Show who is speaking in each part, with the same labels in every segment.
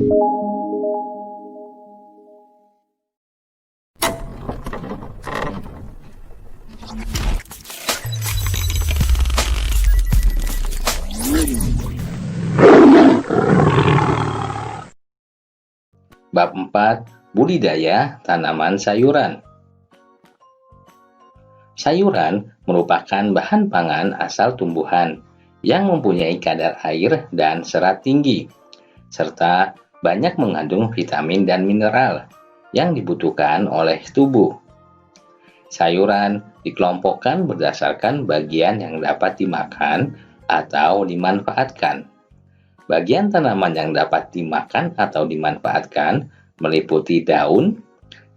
Speaker 1: Bab 4. Budidaya tanaman sayuran. Sayuran merupakan bahan pangan asal tumbuhan yang mempunyai kadar air dan serat tinggi, serta banyak mengandung vitamin dan mineral yang dibutuhkan oleh tubuh. Sayuran dikelompokkan berdasarkan bagian yang dapat dimakan atau dimanfaatkan. Bagian tanaman yang dapat dimakan atau dimanfaatkan meliputi daun,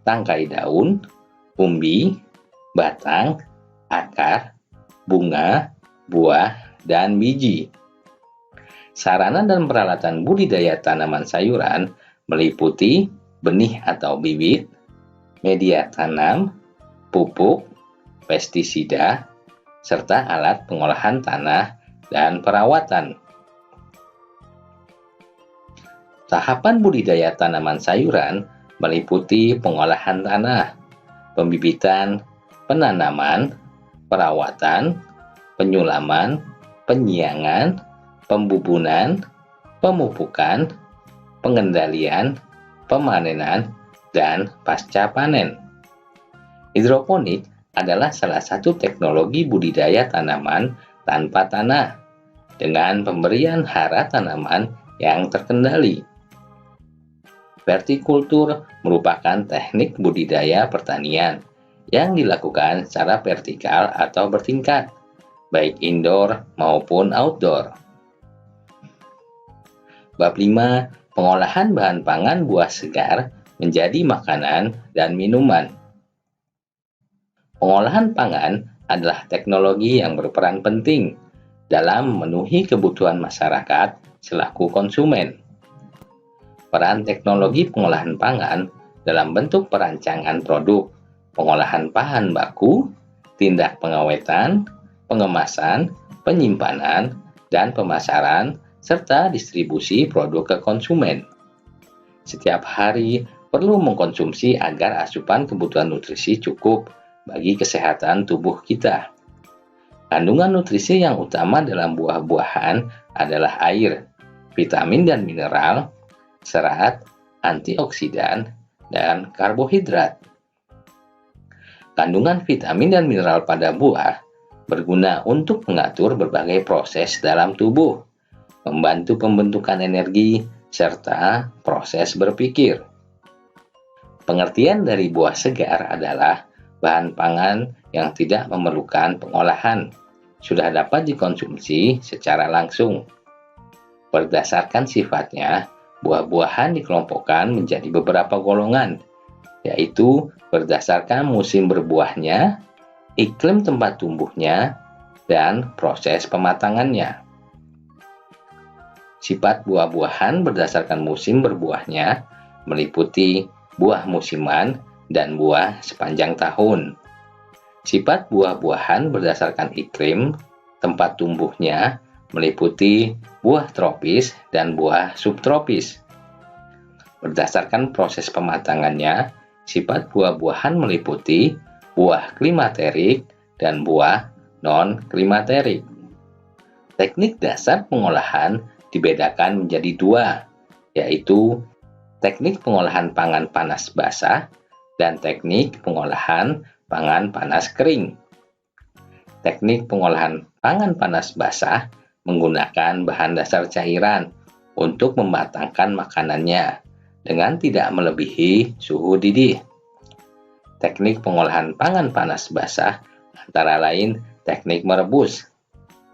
Speaker 1: tangkai daun, umbi, batang, akar, bunga, buah, dan biji. Sarana dan peralatan budidaya tanaman sayuran meliputi benih atau bibit, media tanam, pupuk, pestisida, serta alat pengolahan tanah dan perawatan. Tahapan budidaya tanaman sayuran meliputi pengolahan tanah, pembibitan, penanaman, perawatan, penyulaman, penyiangan, pembubunan, pemupukan, pengendalian, pemanenan, dan pasca panen. Hidroponik adalah salah satu teknologi budidaya tanaman tanpa tanah dengan pemberian hara tanaman yang terkendali. Vertikultur merupakan teknik budidaya pertanian yang dilakukan secara vertikal atau bertingkat, baik indoor maupun outdoor. Bab 5. Pengolahan bahan pangan buah segar menjadi makanan dan minuman. Pengolahan pangan adalah teknologi yang berperan penting dalam memenuhi kebutuhan masyarakat selaku konsumen. Peran teknologi pengolahan pangan dalam bentuk perancangan produk, pengolahan bahan baku, tindak pengawetan, pengemasan, penyimpanan, dan pemasaran, serta distribusi produk ke konsumen. Setiap hari perlu mengkonsumsi agar asupan kebutuhan nutrisi cukup bagi kesehatan tubuh kita. Kandungan nutrisi yang utama dalam buah-buahan adalah air, vitamin dan mineral, serat, antioksidan, dan karbohidrat. Kandungan vitamin dan mineral pada buah berguna untuk mengatur berbagai proses dalam tubuh, membantu pembentukan energi, serta proses berpikir. Pengertian dari buah segar adalah bahan pangan yang tidak memerlukan pengolahan, sudah dapat dikonsumsi secara langsung. Berdasarkan sifatnya, buah-buahan dikelompokkan menjadi beberapa golongan, yaitu berdasarkan musim berbuahnya, iklim tempat tumbuhnya, dan proses pematangannya. Sifat buah-buahan berdasarkan musim berbuahnya meliputi buah musiman dan buah sepanjang tahun. Sifat buah-buahan berdasarkan iklim tempat tumbuhnya meliputi buah tropis dan buah subtropis. Berdasarkan proses pematangannya, sifat buah-buahan meliputi buah klimaterik dan buah non-klimaterik. Teknik dasar pengolahan dibedakan menjadi dua, yaitu teknik pengolahan pangan panas basah dan teknik pengolahan pangan panas kering. Teknik pengolahan pangan panas basah menggunakan bahan dasar cairan untuk mematangkan makanannya dengan tidak melebihi suhu didih. Teknik pengolahan pangan panas basah antara lain teknik merebus,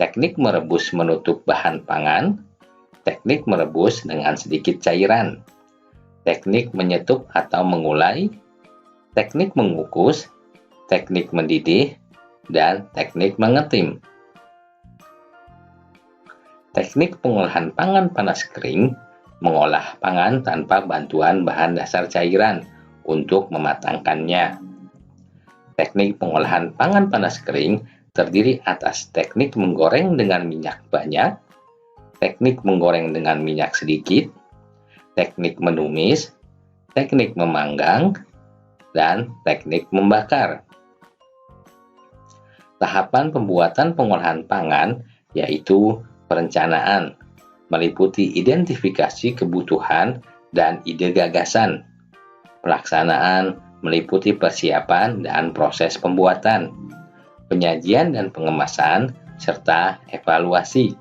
Speaker 1: teknik merebus menutup bahan pangan, teknik merebus dengan sedikit cairan, teknik menyetup atau mengulai, teknik mengukus, teknik mendidih, dan teknik mengetim. Teknik pengolahan pangan panas kering mengolah pangan tanpa bantuan bahan dasar cairan untuk mematangkannya. Teknik pengolahan pangan panas kering terdiri atas teknik menggoreng dengan minyak banyak, teknik menggoreng dengan minyak sedikit, teknik menumis, teknik memanggang, dan teknik membakar. Tahapan pembuatan pengolahan pangan yaitu perencanaan, meliputi identifikasi kebutuhan dan ide gagasan. Pelaksanaan meliputi persiapan dan proses pembuatan, penyajian dan pengemasan, serta evaluasi.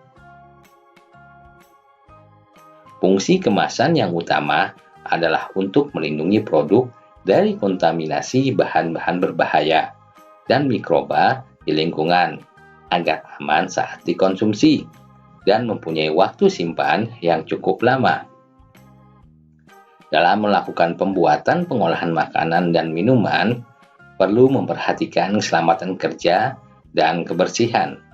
Speaker 1: Fungsi kemasan yang utama adalah untuk melindungi produk dari kontaminasi bahan-bahan berbahaya dan mikroba di lingkungan agar aman saat dikonsumsi dan mempunyai waktu simpan yang cukup lama. Dalam melakukan pembuatan pengolahan makanan dan minuman, perlu memperhatikan keselamatan kerja dan kebersihan.